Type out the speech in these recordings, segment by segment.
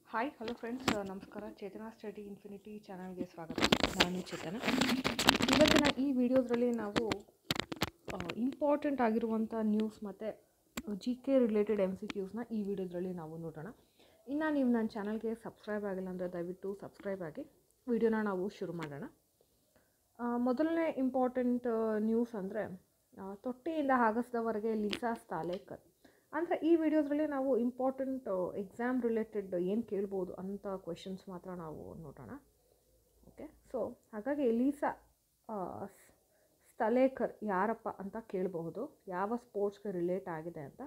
Hi hello friends, ನಮಸ್ಕಾರ. ಚೇತನ study infinity ಚಾನಲ್ಗೆ ಸ್ವಾಗತ. ನಾನು ಚೇತನ. ಇವತ್ತಿನ ಈ ವಿಡಿಯೋದ್ರಲ್ಲಿ ನಾವು ಇಂಪಾರ್ಟೆಂಟ್ ಆಗಿರುವಂಥ ನ್ಯೂಸ್ ಮತ್ತು GK ರಿಲೇಟೆಡ್ MCQsನ ಈ ವಿಡಿಯೋದ್ರಲ್ಲಿ ನಾವು ನೋಡೋಣ. ಇನ್ನು ನೀವು ನನ್ನ ಚಾನಲ್ಗೆ ಸಬ್ಸ್ಕ್ರೈಬ್ ಆಗಿಲ್ಲ ಅಂದರೆ ದಯವಿಟ್ಟು ಸಬ್ಸ್ಕ್ರೈಬ್ ಆಗಿ. ವಿಡಿಯೋನ ನಾವು ಶುರು ಮಾಡೋಣ. ಮೊದಲನೇ ಇಂಪಾರ್ಟೆಂಟ್ ನ್ಯೂಸ್ ಅಂದರೆ ತೊಟ್ಟಿಯಿಂದ ಆಗಸದವರೆಗೆ ಲೀಸಾ ಸ್ಥಾಲೇಕರ್. ಅಂದರೆ ಈ ವಿಡಿಯೋದ್ರಲ್ಲಿ ನಾವು ಇಂಪಾರ್ಟೆಂಟ್ ಎಕ್ಸಾಮ್ ರಿಲೇಟೆಡ್ ಏನು ಕೇಳ್ಬೋದು ಅಂತ ಕ್ವೆಶನ್ಸ್ ಮಾತ್ರ ನಾವು ನೋಡೋಣ. ಓಕೆ, ಸೊ ಹಾಗಾಗಿ ಲೀಸಾ ಸ್ಥಾಲೇಕರ್ ಯಾರಪ್ಪ ಅಂತ ಕೇಳಬಹುದು, ಯಾವ ಸ್ಪೋರ್ಟ್ಸ್ಗೆ ರಿಲೇಟ್ ಆಗಿದೆ ಅಂತ.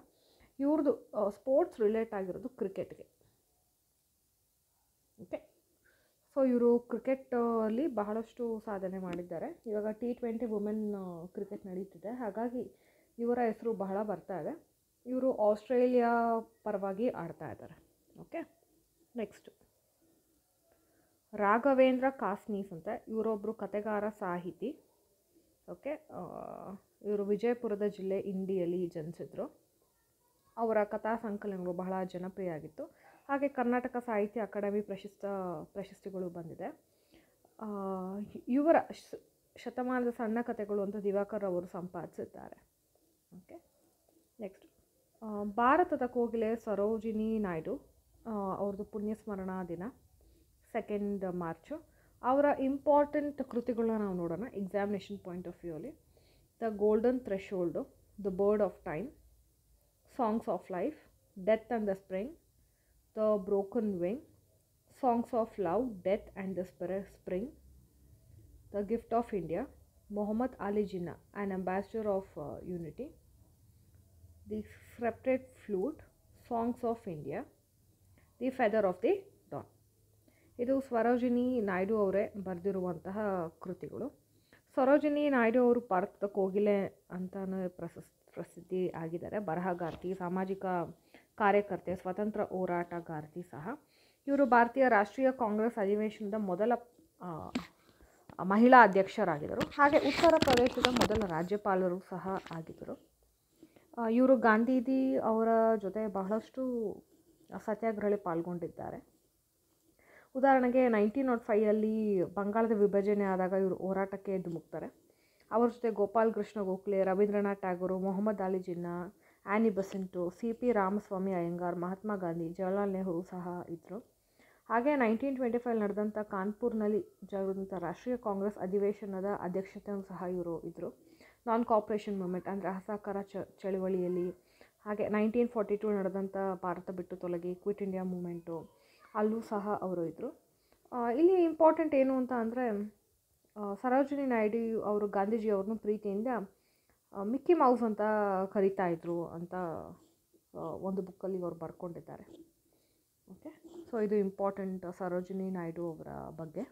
ಇವ್ರದ್ದು ಸ್ಪೋರ್ಟ್ಸ್ ರಿಲೇಟ್ ಆಗಿರೋದು ಕ್ರಿಕೆಟ್ಗೆ. ಓಕೆ, ಸೊ ಇವರು ಕ್ರಿಕೆಟಲ್ಲಿ ಬಹಳಷ್ಟು ಸಾಧನೆ ಮಾಡಿದ್ದಾರೆ. ಇವಾಗ T20 ವುಮೆನ್ ಕ್ರಿಕೆಟ್ ನಡೀತಿದೆ, ಹಾಗಾಗಿ ಇವರ ಹೆಸರು ಬಹಳ ಬರ್ತಾ ಇದೆ. ಇವರು ಆಸ್ಟ್ರೇಲಿಯಾ ಪರವಾಗಿ ಆಡ್ತಾ ಇದ್ದಾರೆ. ಓಕೆ, ನೆಕ್ಸ್ಟ್ ರಾಘವೇಂದ್ರ ಕಾಸ್ನೀಸ್ ಅಂತ. ಇವರೊಬ್ಬರು ಕತೆಗಾರ, ಸಾಹಿತಿ. ಓಕೆ, ಇವರು ವಿಜಯಪುರದ ಜಿಲ್ಲೆ ಇಂಡಿಯಲ್ಲಿ ಜನಿಸಿದ್ರು. ಅವರ ಕಥಾ ಸಂಕಲನಗಳು ಬಹಳ ಜನಪ್ರಿಯ ಆಗಿತ್ತು. ಹಾಗೆ ಕರ್ನಾಟಕ ಸಾಹಿತ್ಯ ಅಕಾಡೆಮಿ ಪ್ರಶಸ್ತಿಗಳು ಬಂದಿದೆ. ಇವರ ಶತಮಾನದ ಸಣ್ಣ ಕಥೆಗಳು ಅಂತ ದಿವಾಕರ್ ಅವರು ಸಂಪಾದಿಸಿದ್ದಾರೆ. ಓಕೆ, ನೆಕ್ಸ್ಟ್ ಭಾರತದ ಕೋಗಿಲೆ ಸರೋಜಿನಿ ನಾಯ್ಡು, ಅವ್ರದ್ದು ಪುಣ್ಯಸ್ಮರಣಾ ದಿನ 2 ಮಾರ್ಚು. ಅವರ ಇಂಪಾರ್ಟೆಂಟ್ ಕೃತಿಗಳನ್ನ ನಾವು ನೋಡೋಣ ಎಕ್ಸಾಮಿನೇಷನ್ ಪಾಯಿಂಟ್ ಆಫ್ ವ್ಯೂ ಅಲ್ಲಿ. The golden threshold, the bird of time, songs of life, death and the spring, the broken wing, songs of love, death and the spring, the gift of India, Mohammad Ali Jinnah, an ambassador of unity, the scripted flute, songs of India, the feather of the dawn. ಇದು ಸರೋಜಿನಿ ನಾಯ್ಡು ಅವರೇ ಬರೆದಿರುವಂತಹ ಕೃತಿಗಳು. ಸರೋಜಿನಿ ನಾಯ್ಡು ಅವರು ಭಾರತದ ಕೋಗಿಲೆ ಅಂತಲೇ ಪ್ರಸಿದ್ಧಿ ಆಗಿದ್ದಾರೆ. ಬರಹಗಾರ್ತಿ, ಸಾಮಾಜಿಕ ಕಾರ್ಯಕರ್ತೆ, ಸ್ವತಂತ್ರ ಹೋರಾಟಗಾರ್ತಿ ಸಹ. ಇವರು ಭಾರತೀಯ ರಾಷ್ಟ್ರೀಯ ಕಾಂಗ್ರೆಸ್ ಅಧಿವೇಶನದ ಮೊದಲ ಮಹಿಳಾ ಅಧ್ಯಕ್ಷರಾಗಿದ್ದರು. ಹಾಗೆ ಉತ್ತರ ಪ್ರದೇಶದ ಮೊದಲ ರಾಜ್ಯಪಾಲರು ಸಹ ಆಗಿದ್ದರು. ಇವರು ಗಾಂಧೀಜಿ ಅವರ ಜೊತೆ ಬಹಳಷ್ಟು ಸತ್ಯಾಗ್ರಹದಲ್ಲಿ ಪಾಲ್ಗೊಂಡಿದ್ದಾರೆ. ಉದಾಹರಣೆಗೆ 1905 ಬಂಗಾಳದ ವಿಭಜನೆ ಆದಾಗ ಇವರು ಹೋರಾಟಕ್ಕೆ ಧುಮುಕ್ತಾರೆ. ಅವರ ಜೊತೆ ಗೋಪಾಲ್ ಕೃಷ್ಣ ಗೋಖಲೆ, ರವೀಂದ್ರನಾಥ್ ಟ್ಯಾಗೋರು, ಮೊಹಮ್ಮದ್ ಅಲಿ ಜಿನ್ನಾ, ಆ್ಯನಿ ಬೆಸೆಂಟು, CP ರಾಮಸ್ವಾಮಿ ಅಯ್ಯಂಗಾರ್, ಮಹಾತ್ಮ ಗಾಂಧಿ, ಜವಾಹರ್ಲಾಲ್ ನೆಹರು ಸಹ ಇದ್ದರು. ಹಾಗೆ 1925 ನಡೆದಂಥ ಕಾನ್ಪುರ್ನಲ್ಲಿ ಜರುಗಿದಂಥ ರಾಷ್ಟ್ರೀಯ ಕಾಂಗ್ರೆಸ್ ಅಧಿವೇಶನದ ಅಧ್ಯಕ್ಷತೆಯೂ ಸಹ ಇವರು ಇದ್ದರು. ನಾನ್ ಕೋಆಪ್ರೇಷನ್ ಮೂವ್ಮೆಂಟ್ ಅಂದರೆ ಅಸಹಕಾರ ಚಳವಳಿಯಲ್ಲಿ, ಹಾಗೆ 1942 ನಡೆದಂಥ ಭಾರತ ಬಿಟ್ಟು ತೊಲಗಿ, ಕ್ವಿಟ್ ಇಂಡಿಯಾ ಮೂವ್ಮೆಂಟು, ಅಲ್ಲೂ ಸಹ ಅವರು ಇದ್ದರು. ಇಲ್ಲಿ ಇಂಪಾರ್ಟೆಂಟ್ ಏನು ಅಂತ ಅಂದರೆ ಸರೋಜಿನಿ ನಾಯ್ಡು ಅವರು ಗಾಂಧೀಜಿಯವ್ರನ್ನೂ ಪ್ರೀತಿಯಿಂದ ಮಿಕ್ಕಿ ಮೌಸ್ ಅಂತ ಕರೀತಾ ಇದ್ರು ಅಂತ ಒಂದು ಬುಕ್ಕಲ್ಲಿ ಇವರು ಬರ್ಕೊಂಡಿದ್ದಾರೆ. ಓಕೆ, ಸೊ ಇದು ಇಂಪಾರ್ಟೆಂಟ್ ಸರೋಜಿನಿ ನಾಯ್ಡು ಅವರ ಬಗ್ಗೆ.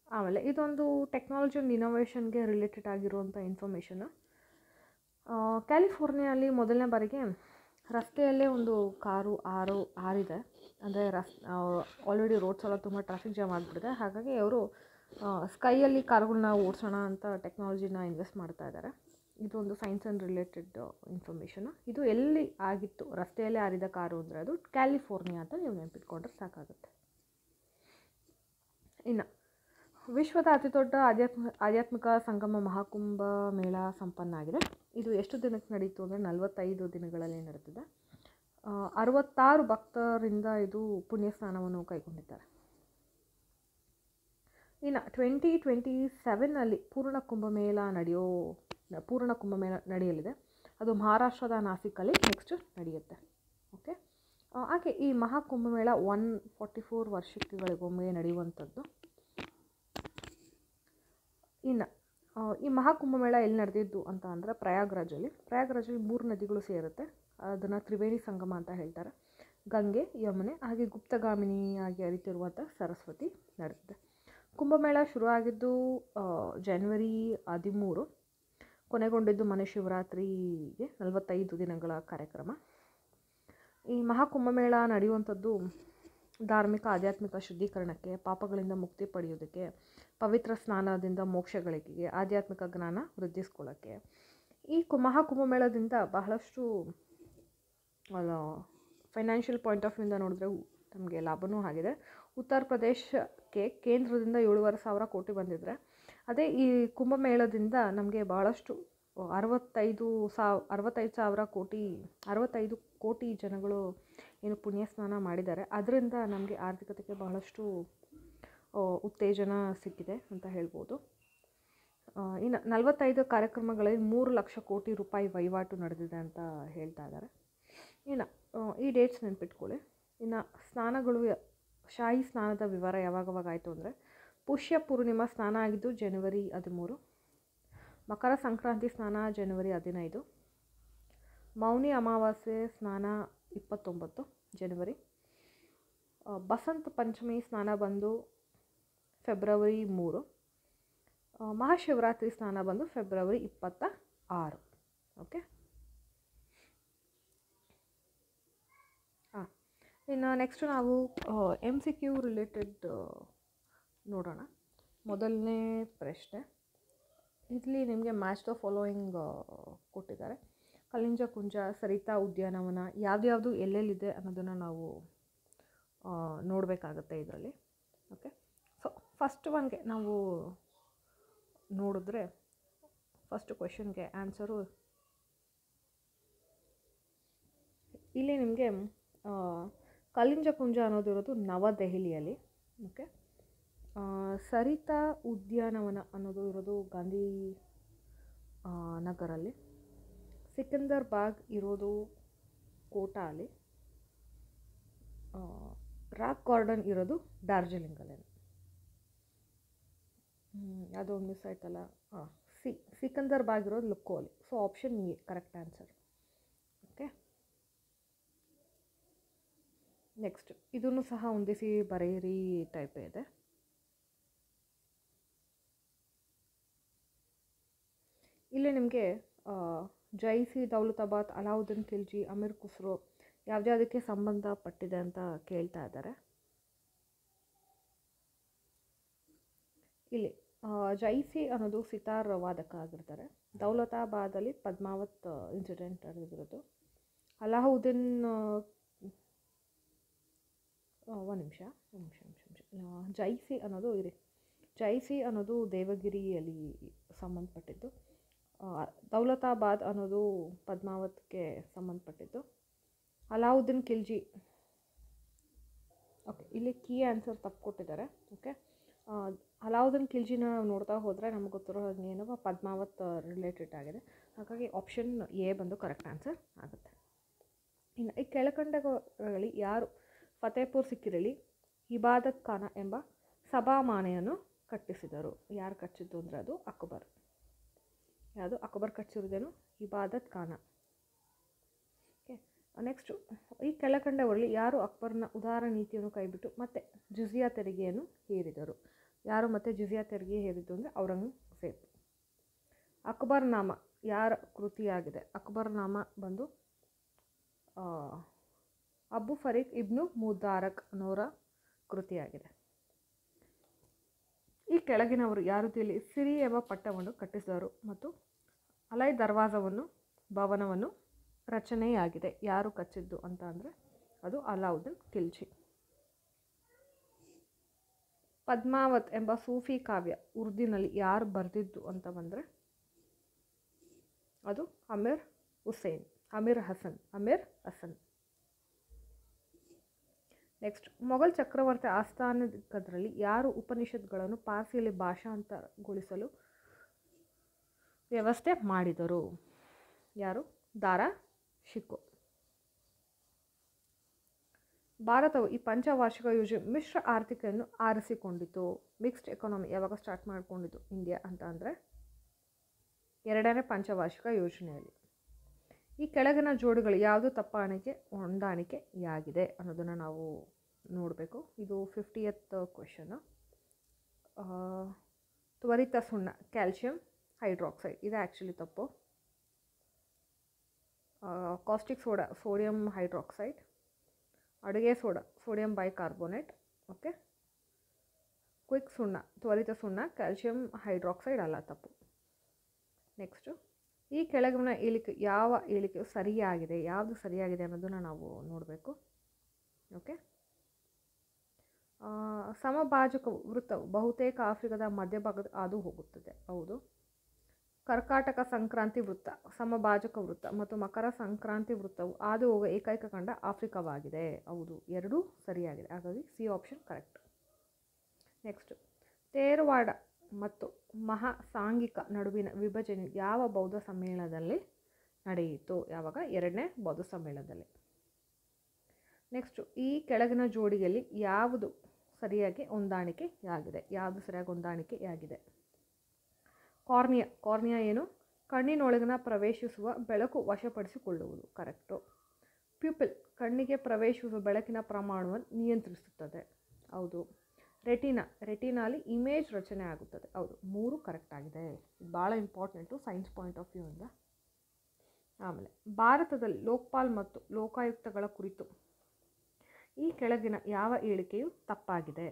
ಆಮೇಲೆ ಇದೊಂದು ಟೆಕ್ನಾಲಜಿ ಆ್ಯಂಡ್ ಇನೋವೇಷನ್ಗೆ ರಿಲೇಟೆಡ್ ಆಗಿರುವಂಥ ಇನ್ಫಾರ್ಮೇಷನು. ಕ್ಯಾಲಿಫೋರ್ನಿಯಲ್ಲಿ ಮೊದಲನೇ ಬಾರಿಗೆ ರಸ್ತೆಯಲ್ಲೇ ಒಂದು ಕಾರು ಹಾರಿದೆ. ಅಂದರೆ ಆಲ್ರೆಡಿ ರೋಡ್ಸ್ ಎಲ್ಲ ತುಂಬ ಟ್ರಾಫಿಕ್ ಜಾಮ್ ಆಗಿಬಿಟ್ಟಿದೆ. ಹಾಗಾಗಿ ಅವರು ಸ್ಕೈಯಲ್ಲಿ ಕಾರುಗಳನ್ನ ಓಡಿಸೋಣ ಅಂತ ಟೆಕ್ನಾಲಜಿನ ಇನ್ವೆಸ್ಟ್ ಮಾಡ್ತಾ ಇದ್ದಾರೆ. ಇದೊಂದು ಸೈನ್ಸ್ ಆ್ಯಂಡ್ ರಿಲೇಟೆಡ್ ಇನ್ಫಾರ್ಮೇಷನು. ಇದು ಎಲ್ಲಿ ಆಗಿತ್ತು ರಸ್ತೆಯಲ್ಲೇ ಹಾರಿದ ಕಾರು ಅಂದರೆ ಅದು ಕ್ಯಾಲಿಫೋರ್ನಿಯಾ ಅಂತ ನೀವು ನೆನಪಿಟ್ಕೊಂಡ್ರೆ ಸಾಕಾಗುತ್ತೆ. ಇನ್ನು ವಿಶ್ವದ ಅತಿದೊಡ್ಡ ಆಧ್ಯಾತ್ಮಿಕ ಸಂಗಮ ಮಹಾಕುಂಭ ಮೇಳ ಸಂಪನ್ನ ಆಗಿದೆ. ಇದು ಎಷ್ಟು ದಿನಕ್ಕೆ ನಡೀತು ಅಂದರೆ 45 ದಿನಗಳಲ್ಲಿ ನಡೆದಿದೆ. 66 ಭಕ್ತರಿಂದ ಇದು ಪುಣ್ಯ ಸ್ನಾನವನ್ನು ಕೈಗೊಂಡಿದ್ದಾರೆ. ಇನ್ನು 2027 ಪೂರ್ಣ ಕುಂಭಮೇಳ ನಡೆಯಲಿದೆ. ಅದು ಮಹಾರಾಷ್ಟ್ರದ ನಾಸಿಕಲ್ಲಿ ನೆಕ್ಸ್ಟ್ ನಡೆಯುತ್ತೆ. ಓಕೆ, ಹಾಗೆ ಈ ಮಹಾಕುಂಭಮೇಳ 144 ವರ್ಷಗಳಿಗೊಮ್ಮೆ ನಡೆಯುವಂಥದ್ದು. ಇನ್ನು ಈ ಮಹಾಕುಂಭಮೇಳ ಎಲ್ಲಿ ನಡೆದಿದ್ದು ಅಂತ ಅಂದರೆ ಪ್ರಯಾಗ್ರಾಜಲ್ಲಿ 3 ನದಿಗಳು ಸೇರುತ್ತೆ. ಅದನ್ನು ತ್ರಿವೇಣಿ ಸಂಗಮ ಅಂತ ಹೇಳ್ತಾರೆ. ಗಂಗೆ, ಯಮುನೆ, ಹಾಗೆ ಗುಪ್ತಗಾಮಿನಿಯಾಗಿ ಹರಿತಿರುವಂಥ ಸರಸ್ವತಿ ನಡೆದಿದೆ. ಕುಂಭಮೇಳ ಶುರುವಾಗಿದ್ದು ಜನವರಿ 13, ಕೊನೆಗೊಂಡಿದ್ದು ಮಹಾಶಿವರಾತ್ರಿಗೆ 45 ದಿನಗಳ ಕಾರ್ಯಕ್ರಮ. ಈ ಮಹಾಕುಂಭಮೇಳ ನಡೆಯುವಂಥದ್ದು ಧಾರ್ಮಿಕ ಆಧ್ಯಾತ್ಮಿಕ ಶುದ್ಧೀಕರಣಕ್ಕೆ, ಪಾಪಗಳಿಂದ ಮುಕ್ತಿ ಪಡೆಯೋದಕ್ಕೆ, ಪವಿತ್ರ ಸ್ನಾನದಿಂದ ಮೋಕ್ಷಗಳಿಗೆ, ಆಧ್ಯಾತ್ಮಿಕ ಜ್ಞಾನ ವೃದ್ಧಿಸ್ಕೊಳ್ಳೋಕ್ಕೆ. ಈ ಮಹಾಕುಂಭಮೇಳದಿಂದ ಬಹಳಷ್ಟು ಫೈನಾನ್ಷಿಯಲ್ ಪಾಯಿಂಟ್ ಆಫ್ ವ್ಯೂಯಿಂದ ನೋಡಿದ್ರೆ ನಮಗೆ ಲಾಭವೂ ಆಗಿದೆ. ಉತ್ತರ ಪ್ರದೇಶಕ್ಕೆ ಕೇಂದ್ರದಿಂದ 7,500 ಕೋಟಿ ಬಂದಿದ್ದರೆ, ಅದೇ ಈ ಕುಂಭಮೇಳದಿಂದ ನಮಗೆ ಭಾಳಷ್ಟು 65 ಕೋಟಿ ಜನಗಳು ಏನು ಪುಣ್ಯ ಸ್ನಾನ ಮಾಡಿದ್ದಾರೆ. ಅದರಿಂದ ನಮಗೆ ಆರ್ಥಿಕತೆಗೆ ಬಹಳಷ್ಟು ಉತ್ತೇಜನ ಸಿಕ್ಕಿದೆ ಅಂತ ಹೇಳ್ಬೋದು. ಇನ್ನು 45 ಕಾರ್ಯಕ್ರಮಗಳಲ್ಲಿ 3 ಲಕ್ಷ ಕೋಟಿ ರೂಪಾಯಿ ವಹಿವಾಟು ನಡೆದಿದೆ ಅಂತ ಹೇಳ್ತಾ ಇದ್ದಾರೆ. ಇನ್ನು ಈ ಡೇಟ್ಸ್ ನೆನ್ಪಿಟ್ಕೊಳ್ಳಿ. ಇನ್ನು ಸ್ನಾನಗಳು, ಶಾಹಿ ಸ್ನಾನದ ವಿವರ ಯಾವಾಗ ಆಯಿತು ಅಂದರೆ, ಪುಷ್ಯ ಪೂರ್ಣಿಮಾ ಸ್ನಾನ ಆಗಿದ್ದು ಜನವರಿ 13, ಮಕರ ಸಂಕ್ರಾಂತಿ ಸ್ನಾನ ಜನವರಿ 15, ಮೌನಿ ಅಮಾವಾಸ್ಯೆ ಸ್ನಾನ 29 ಜನವರಿ, ಬಸಂತ ಪಂಚಮಿ ಸ್ನಾನ ಬಂದು ಫೆಬ್ರವರಿ 3, ಮಹಾಶಿವರಾತ್ರಿ ಸ್ನಾನ ಬಂದು ಫೆಬ್ರವರಿ 26. ಓಕೆ, ಇನ್ನು ನೆಕ್ಸ್ಟ್ ನಾವು MCQ ರಿಲೇಟೆಡ್ ನೋಡೋಣ. ಮೊದಲನೇ ಪ್ರಶ್ನೆ, ಇಲ್ಲಿ ನಿಮಗೆ ಮ್ಯಾಚ್ ದ ಫಾಲೋಯಿಂಗ್ ಕೊಟ್ಟಿದ್ದಾರೆ. ಕಳಿಂಜ ಕುಂಜ, ಸರಿತಾ ಉದ್ಯಾನವನ ಯಾವ್ದು ಎಲ್ಲೆಲ್ಲಿದೆ ಅನ್ನೋದನ್ನು ನಾವು ನೋಡಬೇಕಾಗತ್ತೆ ಇದರಲ್ಲಿ. ಓಕೆ, ಸೊ ಫಸ್ಟ್ ಒನ್ಗೆ ನಾವು ನೋಡಿದ್ರೆ, ಫಸ್ಟ್ ಕ್ವೆಶನ್ಗೆ ಆನ್ಸರು ಇಲ್ಲಿ ನಿಮಗೆ ಕಳಿಂಜ ಕುಂಜ ಅನ್ನೋದಿರೋದು ನವದೆಹಲಿಯಲ್ಲಿ. ಓಕೆ, ಸರಿತಾ ಉದ್ಯಾನವನ ಅನ್ನೋದು ಇರೋದು ಗಾಂಧಿ ನಗರಲ್ಲಿ. ಸಿಕಂದರ್ ಬಾಗ್ ಇರೋದು ಕೋಟಾಲಿ. ರಾಕ್ ಗಾರ್ಡನ್ ಇರೋದು ಡಾರ್ಜಿಲಿಂಗಲ್ಲಿ. ಅದೊಂದು ಮಿಸ್ ಆಯ್ತಲ್ಲ. ಸಿಕಂದರ್ ಬಾಗ್ ಇರೋದು ಲುಕ್ಕೋಲಿ. So option A correct answer. Okay, next ಇದನ್ನು ಸಹ ಹೊಂದಿಸಿ ಬರೆಯಿರಿ ಟೈಪ್ ಇದೆ. ಇಲ್ಲಿ ನಿಮಗೆ ಜೈಸಿ, ದೌಲತಾಬಾದ್, ಅಲಾವುದ್ದೀನ್ ಖಿಲ್ಜಿ, ಅಮೀರ್ ಖುಸ್ರೋ ಯಾವುದಕ್ಕೆ ಸಂಬಂಧಪಟ್ಟಿದೆ ಅಂತ ಕೇಳ್ತಾ ಇದ್ದಾರೆ. ಇಲ್ಲಿ ಜೈಸಿ ಅನ್ನೋದು ಸಿತಾರ್ ವಾದಕ ಆಗಿರ್ತಾರೆ. ದೌಲತಾಬಾದಲ್ಲಿ ಪದ್ಮಾವತ್ ಇನ್ಸಿಡೆಂಟ್ ಆಗಿರೋದು. ಅಲಾವುದ್ದೀನ್ ಒಂದು ನಿಮಿಷ ಜೈಸಿ ಅನ್ನೋದು ದೇವಗಿರಿಯಲ್ಲಿ ಸಂಬಂಧಪಟ್ಟಿದ್ದು. ದೌಲತಾಬಾದ್ ಅನ್ನೋದು ಪದ್ಮಾವತ್ಗೆ ಸಂಬಂಧಪಟ್ಟಿದ್ದು. ಅಲಾವುದ್ದೀನ್ ಖಿಲ್ಜಿ, ಓಕೆ, ಇಲ್ಲಿ ಕೀ ಆನ್ಸರ್ ತಪ್ಪು ಕೊಟ್ಟಿದ್ದಾರೆ. ಓಕೆ, ಅಲಾವುದ್ದೀನ್ ಖಿಲ್ಜಿನ ನೋಡ್ತಾ ಹೋದರೆ ನಮಗೆ ಗೊತ್ತಿರೋ ಏನೋ ಪದ್ಮಾವತ್ ರಿಲೇಟೆಡ್ ಆಗಿದೆ. ಹಾಗಾಗಿ ಆಪ್ಷನ್ ಎ ಬಂದು ಕರೆಕ್ಟ್ ಆನ್ಸರ್ ಆಗುತ್ತೆ. ಇನ್ನು ಈ ಕೆಳಕಂಡಗಳಲ್ಲಿ ಯಾರು ಫತೇಪುರ್ ಸಿಕ್ಕಿರಲ್ಲಿ ಇಬಾದತ್ ಖಾನ ಎಂಬ ಸಭಾಮಾನೆಯನ್ನು ಕಟ್ಟಿಸಿದರು? ಯಾರು ಕಟ್ಟಿಸಿದ್ದು ಅಂದರೆ ಅದು ಅಕ್ಬರ್. ಯಾವುದು ಅಕ್ಬರ್ ಕಟ್ಟಿಸಿರೋದೇನು? ಇಬಾದತ್ ಖಾನ. ಓಕೆ, ನೆಕ್ಸ್ಟು ಈ ಕೆಳಕಂಡವರಲ್ಲಿ ಯಾರು ಅಕ್ಬರ್ನ ಉದಾರ ನೀತಿಯನ್ನು ಕೈಬಿಟ್ಟು ಮತ್ತೆ ಜಿಜಿಯಾ ತೆರಿಗೆಯನ್ನು ಹೇರಿದರು? ಯಾರು ಮತ್ತೆ ಜಿಜಿಯಾ ತೆರಿಗೆ ಹೇರಿದ್ದು ಅಂದರೆ ಔರಂಗಜೇಬ್. ಅಕ್ಬರ್ ನಾಮ ಯಾರ ಕೃತಿಯಾಗಿದೆ? ಅಕ್ಬರ್ ನಾಮ ಬಂದು ಅಬು ಫರೀಕ್ ಇಬ್ನು ಮುದಾರಕ್ ಅನ್ನೋರ ಕೃತಿಯಾಗಿದೆ. ಈ ಕೆಳಗಿನವರು ಯಾರು ಇಲ್ಲಿ ಸಿರಿ ಎಂಬ ಪಟ್ಟವನ್ನು ಕಟ್ಟಿಸಿದರು ಮತ್ತು ಅಲೈ ದರ್ವಾಜವನ್ನು ಭವನವನ್ನು ರಚನೆಯಾಗಿದೆ? ಯಾರು ಕಟ್ಟಿಸಿದ್ದು ಅಂತ ಅಂದರೆ ಅದು ಅಲಾವುದ್ದೀನ್ ಖಿಲ್ಜಿ. ಪದ್ಮಾವತ್ ಎಂಬ ಸೂಫಿ ಕಾವ್ಯ ಉರ್ದಿನಲ್ಲಿ ಯಾರು ಬರೆದಿದ್ದು ಅಂತ ಬಂದರೆ ಅದು ಅಮೀರ್ ಹಸನ್. ನೆಕ್ಸ್ಟ್, ಮೊಘಲ್ ಚಕ್ರವರ್ತಿ ಆಸ್ಥಾನದಲ್ಲಿ ಯಾರು ಉಪನಿಷತ್ಗಳನ್ನು ಪಾರ್ಸಿಯಲ್ಲಿ ಭಾಷಾಂತರಗೊಳಿಸಲು ವ್ಯವಸ್ಥೆ ಮಾಡಿದರು? ಯಾರು? ದಾರಾ ಶಿಕೋ. ಭಾರತವು ಈ ಪಂಚವಾರ್ಷಿಕ ಯೋಜನೆ ಮಿಶ್ರ ಆರ್ಥಿಕೆಯನ್ನು ಆರಿಸಿಕೊಂಡಿತು. ಮಿಕ್ಸ್ಡ್ ಎಕಾನಮಿ ಯಾವಾಗ ಸ್ಟಾರ್ಟ್ ಮಾಡಿಕೊಂಡಿದ್ದು ಇಂಡಿಯಾ ಅಂತ ಅಂದರೆ 2ನೇ ಪಂಚವಾರ್ಷಿಕ ಯೋಜನೆಯಲ್ಲಿ. ಈ ಕೆಳಗಿನ ಜೋಡಿಗಳು ಯಾವುದು ಹೊಂದಾಣಿಕೆಯಾಗಿದೆ ಅನ್ನೋದನ್ನು ನಾವು ನೋಡಬೇಕು. ಇದು 50th ಕ್ವೆಶನ್ನು. ತ್ವರಿತ ಸುಣ್ಣ ಕ್ಯಾಲ್ಶಿಯಂ ಹೈಡ್ರಾಕ್ಸೈಡ್, ಇದು ಆ್ಯಕ್ಚುಲಿ ತಪ್ಪು. Caustic soda sodium hydroxide. ಅಡುಗೆ soda sodium bicarbonate. Okay, quick ಸುಣ್ಣ ತ್ವರಿತ ಸುಣ್ಣ ಕ್ಯಾಲ್ಶಿಯಂ ಹೈಡ್ರಾಕ್ಸೈಡ್ ಅಲ್ಲ, ತಪ್ಪು. ನೆಕ್ಸ್ಟು, ಈ ಕೆಳಗಿನ ಹೇಳಿಕೆ ಯಾವ ಹೇಳಿಕೆಯು ಸರಿಯಾಗಿದೆ, ಯಾವುದು ಸರಿಯಾಗಿದೆ ಅನ್ನೋದನ್ನು ನಾವು ನೋಡಬೇಕು. ಓಕೆ. ಸಮಭಾಜಕ ವೃತ್ತವು ಬಹುತೇಕ ಆಫ್ರಿಕಾದ ಮಧ್ಯಭಾಗದ ಹಾದು ಹೋಗುತ್ತದೆ. ಹೌದು. ಕರ್ಕಾಟಕ ಸಂಕ್ರಾಂತಿ ವೃತ್ತ, ಸಮಭಾಜಕ ವೃತ್ತ ಮತ್ತು ಮಕರ ಸಂಕ್ರಾಂತಿ ವೃತ್ತವು ಹಾದು ಹೋಗುವ ಏಕೈಕ ಖಂಡ ಆಫ್ರಿಕಾವಾಗಿದೆ. ಹೌದು, ಎರಡೂ ಸರಿಯಾಗಿದೆ. ಹಾಗಾಗಿ C option correct. Next, Theravada ಮತ್ತು ಮಹಾಸಾಂಘಿಕ ನಡುವಿನ ವಿಭಜನೆ ಯಾವ ಬೌದ್ಧ ಸಮ್ಮೇಳನದಲ್ಲಿ ನಡೆಯಿತು? ಯಾವಾಗ? ಎರಡನೇ ಬೌದ್ಧ ಸಮ್ಮೇಳನದಲ್ಲಿ. ನೆಕ್ಸ್ಟು, ಈ ಕೆಳಗಿನ ಜೋಡಿಯಲ್ಲಿ ಯಾವುದು ಸರಿಯಾಗಿ ಹೊಂದಾಣಿಕೆಯಾಗಿದೆ? ಯಾವುದು ಸರಿಯಾಗಿ ಹೊಂದಾಣಿಕೆಯಾಗಿದೆ? ಕಾರ್ನಿಯಾ ಏನು? ಕಣ್ಣಿನೊಳಗಿನ ಪ್ರವೇಶಿಸುವ ಬೆಳಕು ವಶಪಡಿಸಿಕೊಳ್ಳುವುದು. ಕರೆಕ್ಟು. ಪ್ಯೂಪಿಲ್ ಕಣ್ಣಿಗೆ ಪ್ರವೇಶಿಸುವ ಬೆಳಕಿನ ಪ್ರಮಾಣವನ್ನು ನಿಯಂತ್ರಿಸುತ್ತದೆ. ಹೌದು. ರೆಟಿನಾಲಿ ಇಮೇಜ್ ರಚನೆ ಆಗುತ್ತದೆ. ಹೌದು, 3 ಕರೆಕ್ಟ್ ಆಗಿದೆ. ಇದು ಭಾಳ important science point of view ಇಂದ. ಆಮೇಲೆ, ಭಾರತದಲ್ಲಿ ಲೋಕಪಾಲ್ ಮತ್ತು ಲೋಕಾಯುಕ್ತಗಳ ಕುರಿತು ಈ ಕೆಳಗಿನ ಯಾವ ಹೇಳಿಕೆಯು ತಪ್ಪಾಗಿದೆ?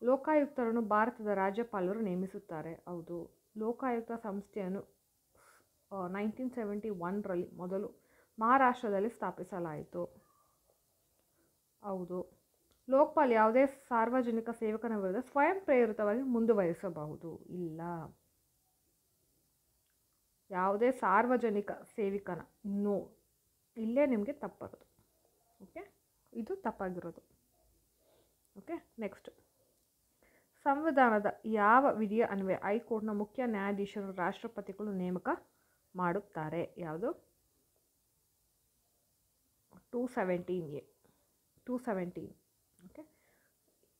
ಲೋಕಾಯುಕ್ತರನ್ನು ಭಾರತದ ರಾಜ್ಯಪಾಲರು ನೇಮಿಸುತ್ತಾರೆ. ಹೌದು. ಲೋಕಾಯುಕ್ತ ಸಂಸ್ಥೆಯನ್ನು 1971ರಲ್ಲಿ ಮೊದಲು ಮಹಾರಾಷ್ಟ್ರದಲ್ಲಿ ಸ್ಥಾಪಿಸಲಾಯಿತು. ಹೌದು. ಲೋಕಪಾಲ್ ಯಾವುದೇ ಸಾರ್ವಜನಿಕ ಸೇವಕನ ವಿರುದ್ಧ ಸ್ವಯಂ ಪ್ರೇರಿತವಾಗಿ ಮುಂದುವರಿಸಬಹುದು. ಇಲ್ಲ. ಯಾವುದೇ ಸಾರ್ವಜನಿಕ ಸೇವಕನ ನೋ, ಇಲ್ಲೇ ನಿಮಗೆ ತಪ್ಪಾಗೋದು. ಓಕೆ, ಇದು ತಪ್ಪಾಗಿರೋದು. ಓಕೆ. ನೆಕ್ಸ್ಟ್, ಸಂವಿಧಾನದ ಯಾವ ವಿಧಿಯ ಅನ್ವಯ ಹೈಕೋರ್ಟ್ನ ಮುಖ್ಯ ನ್ಯಾಯಾಧೀಶರು ರಾಷ್ಟ್ರಪತಿಗಳು ನೇಮಕ ಮಾಡುತ್ತಾರೆ? ಯಾವುದು? 217A 217. ಓಕೆ.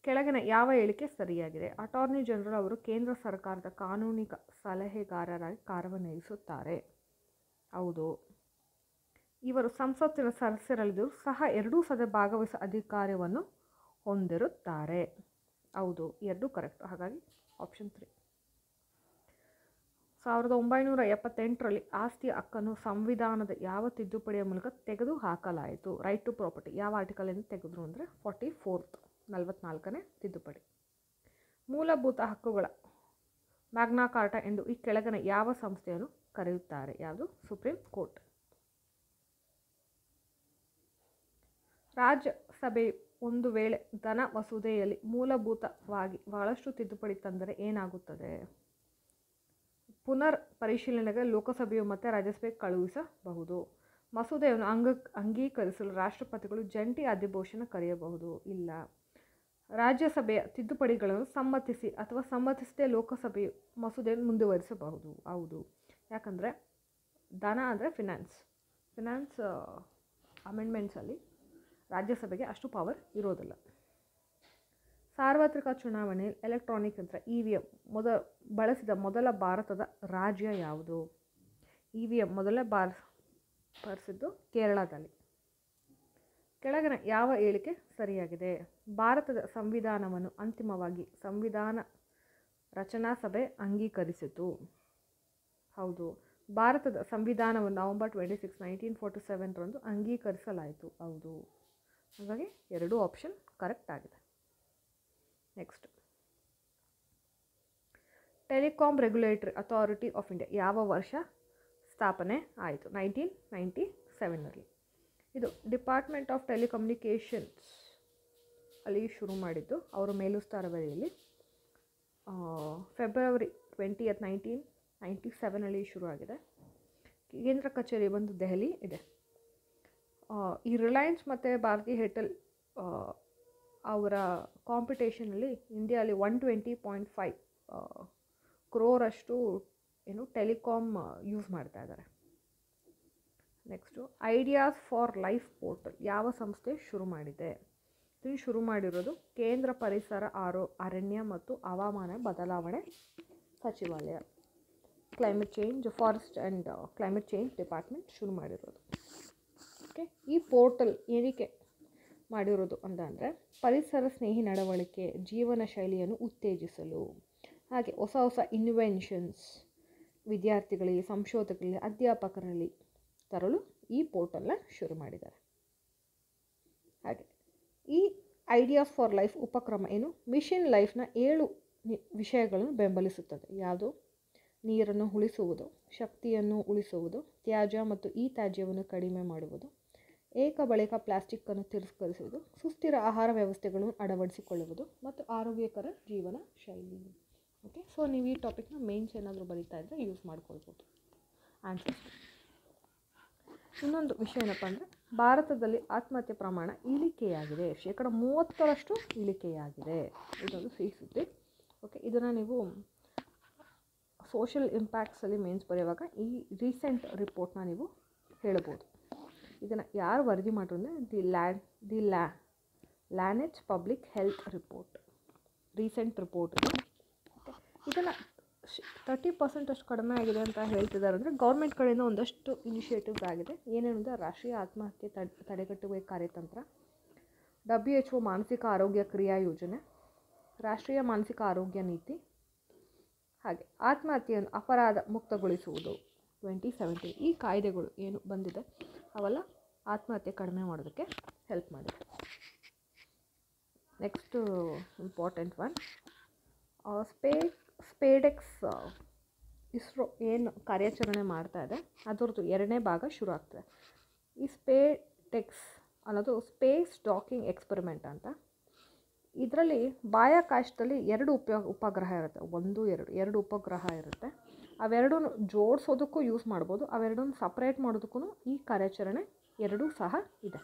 ಕೆಳಗಿನ ಯಾವ ಹೇಳಿಕೆ ಸರಿಯಾಗಿದೆ? ಅಟಾರ್ನಿ ಜನರಲ್ ಅವರು ಕೇಂದ್ರ ಸರ್ಕಾರದ ಕಾನೂನಿಕ ಸಲಹೆಗಾರರಾಗಿ ಕಾರ್ಯನಿರ್ವಹಿಸುತ್ತಾರೆ. ಹೌದು. ಇವರು ಸಂಸತ್ತಿನ ಸದಸ್ಯರಲ್ಲಿದ್ದರೂ ಸಹ ಎರಡೂ ಸದನ ಭಾಗವಹಿಸುವ ಅಧಿಕಾರವನ್ನು ಹೊಂದಿರುತ್ತಾರೆ. ಹೌದು, ಎರಡೂ ಕರೆಕ್ಟ್. ಹಾಗಾಗಿ ಆಪ್ಷನ್ 3. 1978ರಲ್ಲಿ ಆಸ್ತಿಯ ಹಕ್ಕನ್ನು ಸಂವಿಧಾನದ ಯಾವ ತಿದ್ದುಪಡಿಯ ಮೂಲಕ ತೆಗೆದುಹಾಕಲಾಯಿತು? ರೈಟ್ ಟು ಪ್ರಾಪರ್ಟಿ ಯಾವ ಆರ್ಟಿಕಲಿಂದ ತೆಗೆದ್ರು ಅಂದರೆ 44th 44ನೇ ತಿದ್ದುಪಡಿ. ಮೂಲಭೂತ ಹಕ್ಕುಗಳ ಮ್ಯಾಗ್ನಾ ಕಾರ್ಟಾ ಎಂದು ಈ ಕೆಳಗಿನ ಯಾವ ಸಂಸ್ಥೆಯನ್ನು ಕರೆಯುತ್ತಾರೆ? ಯಾವುದು? Supreme court. ರಾಜ್ಯಸಭೆಯು ಒಂದು ವೇಳೆ ಧನ ಮಸೂದೆಯಲ್ಲಿ ಮೂಲಭೂತವಾಗಿ ಬಹಳಷ್ಟು ತಿದ್ದುಪಡಿ ತಂದರೆ ಏನಾಗುತ್ತದೆ? ಪುನರ್ ಪರಿಶೀಲನೆಗೆ ಲೋಕಸಭೆಯು ಮತ್ತು ರಾಜ್ಯಸಭೆಗೆ ಕಳುಹಿಸಬಹುದು. ಮಸೂದೆಯನ್ನು ಅಂಗೀಕರಿಸಲು ರಾಷ್ಟ್ರಪತಿಗಳು ಜಂಟಿ ಅಧಿವೇಶನ ಕರೆಯಬಹುದು. ಇಲ್ಲ. ರಾಜ್ಯಸಭೆಯ ತಿದ್ದುಪಡಿಗಳನ್ನು ಸಮ್ಮತಿಸಿ ಅಥವಾ ಸಮ್ಮತಿಸದೆ ಲೋಕಸಭೆಯು ಮಸೂದೆಯನ್ನು ಮುಂದುವರಿಸಬಹುದು. ಹೌದು. ಯಾಕಂದರೆ ಧನ ಅಂದರೆ ಫಿನಾನ್ಸ್ ಅಮೆಂಡ್ಮೆಂಟ್ಸಲ್ಲಿ ರಾಜ್ಯಸಭೆಗೆ ಅಷ್ಟು ಪವರ್ ಇರೋದಿಲ್ಲ. ಸಾರ್ವತ್ರಿಕ ಚುನಾವಣೆಯಲ್ಲಿ ಎಲೆಕ್ಟ್ರಾನಿಕ್ ಯಂತ್ರ EVM ಬಳಸಿದ ಮೊದಲ ಭಾರತದ ರಾಜ್ಯ ಯಾವುದು? EVM ಮೊದಲೇ ಬಳಸಿದ್ದು ಕೇರಳದಲ್ಲಿ. ಕೆಳಗಿನ ಯಾವ ಹೇಳಿಕೆ ಸರಿಯಾಗಿದೆ? ಭಾರತದ ಸಂವಿಧಾನವನ್ನು ಅಂತಿಮವಾಗಿ ಸಂವಿಧಾನ ರಚನಾ ಸಭೆ ಅಂಗೀಕರಿಸಿತು. ಹೌದು. ಭಾರತದ ಸಂವಿಧಾನವನ್ನು ನವೆಂಬರ್ 26, 1947ರಂದು ಅಂಗೀಕರಿಸಲಾಯಿತು. ಹೌದು. ಹಾಗಾಗಿ ಎರಡೂ ಆಪ್ಷನ್ ಕರೆಕ್ಟ್ ಆಗಿದೆ. Next, telecom regulatory authority of India ಯಾವ ವರ್ಷ ಸ್ಥಾಪನೆ ಆಯಿತು? 1997ರಲ್ಲಿ. ಇದು ಡಿಪಾರ್ಟ್ಮೆಂಟ್ ಆಫ್ ಟೆಲಿಕಮ್ಯುನಿಕೇಷನ್ಸ್ ಅಲ್ಲಿ ಶುರು ಮಾಡಿದ್ದು. ಅವರ ಮೇಲುಸ್ತುವಾರಿಯಲ್ಲಿ ಫೆಬ್ರವರಿ 20th 1997ರಲ್ಲಿ ಶುರುವಾಗಿದೆ. ಕೇಂದ್ರ ಕಚೇರಿ ಬಂದು ದೆಹಲಿ ಇದೆ. ಈ ರಿಲಯನ್ಸ್ ಮತ್ತು ಭಾರತಿ ಏರ್ಟೆಲ್ ಅವರ ಕಾಂಪಿಟೇಷನಲ್ಲಿ ಇಂಡಿಯಾಲಿ 120.5 crore ಟೆಲಿಕಾಮ್ ಯೂಸ್ ಮಾಡ್ತಾ ಇದ್ದಾರೆ. Next, ideas for life portal ಯಾವ ಸಂಸ್ಥೆ ಶುರು ಮಾಡಿದೆ? ಇದನ್ನು ಶುರು ಮಾಡಿರೋದು ಕೇಂದ್ರ ಪರಿಸರ ಅರಣ್ಯ ಮತ್ತು ಹವಾಮಾನ ಬದಲಾವಣೆ ಸಚಿವಾಲಯ, climate change forest and climate change department ಶುರು ಮಾಡಿರೋದು. ಓಕೆ. ಈ ಪೋರ್ಟಲ್ ಏನಕ್ಕೆ ಮಾಡಿರೋದು ಅಂತಂದರೆ ಪರಿಸರ ಸ್ನೇಹಿ ನಡವಳಿಕೆ ಜೀವನ ಶೈಲಿಯನ್ನು ಉತ್ತೇಜಿಸಲು, ಹಾಗೆ ಹೊಸ ಹೊಸ ಇನ್ವೆನ್ಷನ್ಸ್ ವಿದ್ಯಾರ್ಥಿಗಳಿಗೆ, ಸಂಶೋಧಕರಿಗೆ, ಅಧ್ಯಾಪಕರಲ್ಲಿ ತರಲು ಈ ಪೋರ್ಟಲ್ನ ಶುರು ಮಾಡಿದ್ದಾರೆ. ಹಾಗೆ ಈ ಐಡಿಯಾಸ್ ಫಾರ್ ಲೈಫ್ ಉಪಕ್ರಮ ಏನು? ಮಿಷನ್ ಲೈಫ್ನ 7 ವಿಷಯಗಳನ್ನು ಬೆಂಬಲಿಸುತ್ತದೆ. ಯಾವುದು? ನೀರನ್ನು ಉಳಿಸುವುದು, ಶಕ್ತಿಯನ್ನು ಉಳಿಸುವುದು, ತ್ಯಾಜ್ಯ ಮತ್ತು ಈ ತ್ಯಾಜ್ಯವನ್ನು ಕಡಿಮೆ ಮಾಡುವುದು, ಏಕ ಬಳಕ ಪ್ಲಾಸ್ಟಿಕ್ಕನ್ನು ತಿರಸ್ಕರಿಸುವುದು, ಸುಸ್ಥಿರ ಆಹಾರ ವ್ಯವಸ್ಥೆಗಳನ್ನು ಅಳವಡಿಸಿಕೊಳ್ಳುವುದು ಮತ್ತು ಆರೋಗ್ಯಕರ ಜೀವನ ಶೈಲಿ. ಓಕೆ, ಸೊ ನೀವು ಈ ಟಾಪಿಕ್ನ ಮೇನ್ಸ್ ಏನಾದರೂ ಬರೀತಾ ಇದ್ದರೆ ಯೂಸ್ ಮಾಡ್ಕೊಳ್ಬೋದು ಆನ್ಸರ್ಸ್. ಇನ್ನೊಂದು ವಿಷಯ ಏನಪ್ಪ ಅಂದರೆ, ಭಾರತದಲ್ಲಿ ಆತ್ಮಹತ್ಯೆ ಪ್ರಮಾಣ ಇಳಿಕೆಯಾಗಿದೆ, 30% ಇಳಿಕೆಯಾಗಿದೆ. ಇದೊಂದು ಸಿಹಿ ಸುದ್ದಿ. ಓಕೆ, ಇದನ್ನು ನೀವು ಸೋಷಿಯಲ್ ಇಂಪ್ಯಾಕ್ಟ್ಸಲ್ಲಿ ಮೇನ್ಸ್ ಬರೆಯುವಾಗ ಈ ರೀಸೆಂಟ್ ರಿಪೋರ್ಟ್ನ ನೀವು ಹೇಳ್ಬೋದು. ಇದನ್ನು ಯಾರು ವರದಿ ಮಾಡಿದ್ರು ಅಂದರೆ Lancet public health report, recent report ಇದು. ಇದನ್ನು 30% ಅಷ್ಟು ಕಡಿಮೆ ಆಗಿದೆ ಅಂತ ಹೇಳ್ತಿದ್ದಾರೆ. ಅಂದರೆ ಗೌರ್ಮೆಂಟ್ ಕಡೆಯಿಂದ ಒಂದಷ್ಟು ಇನಿಷಿಯೇಟಿವ್ಸ್ ಆಗಿದೆ. ಏನೇನಿದೆ, ರಾಷ್ಟ್ರೀಯ ಆತ್ಮಹತ್ಯೆ ತಡೆಗಟ್ಟುವ ಕಾರ್ಯತಂತ್ರ, WHO ಮಾನಸಿಕ ಆರೋಗ್ಯ ಕ್ರಿಯಾ ಯೋಜನೆ, ರಾಷ್ಟ್ರೀಯ ಮಾನಸಿಕ ಆರೋಗ್ಯ ನೀತಿ, ಹಾಗೆ ಆತ್ಮಹತ್ಯೆಯನ್ನು ಅಪರಾಧ ಮುಕ್ತಗೊಳಿಸುವುದು 2017. ಈ ಕಾಯ್ದೆಗಳು ಏನು ಬಂದಿದೆ ಅವೆಲ್ಲ ಆತ್ಮಹತ್ಯೆ ಕಡಿಮೆ ಮಾಡೋದಕ್ಕೆ ಹೆಲ್ಪ್ ಮಾಡಿದೆ. Next important one, SpaDeX ISRO ಏನು ಕಾರ್ಯಾಚರಣೆ ಮಾಡ್ತಾ ಇದೆ ಅದರದ್ದು 2ನೇ ಭಾಗ ಶುರು ಆಗ್ತದೆ. ಈ ಸ್ಪೇಡೆಕ್ಸ್ ಅನ್ನೋದು ಸ್ಪೇಸ್ ಡಾಕಿಂಗ್ ಎಕ್ಸ್ಪೆರಿಮೆಂಟ್ ಅಂತ. ಇದರಲ್ಲಿ ಬಾಹ್ಯಾಕಾಶದಲ್ಲಿ 2 ಉಪಗ್ರಹ ಇರುತ್ತೆ, 1, 2 ಉಪಗ್ರಹ ಇರುತ್ತೆ. ಅವೆರಡೂ ಜೋಡಿಸೋದಕ್ಕೂ ಯೂಸ್ ಮಾಡ್ಬೋದು, ಅವೆರಡನ್ನು ಸಪ್ರೇಟ್ ಮಾಡೋದಕ್ಕೂ ಈ ಕಾರ್ಯಾಚರಣೆ 2 ಸಹ ಇದೆ.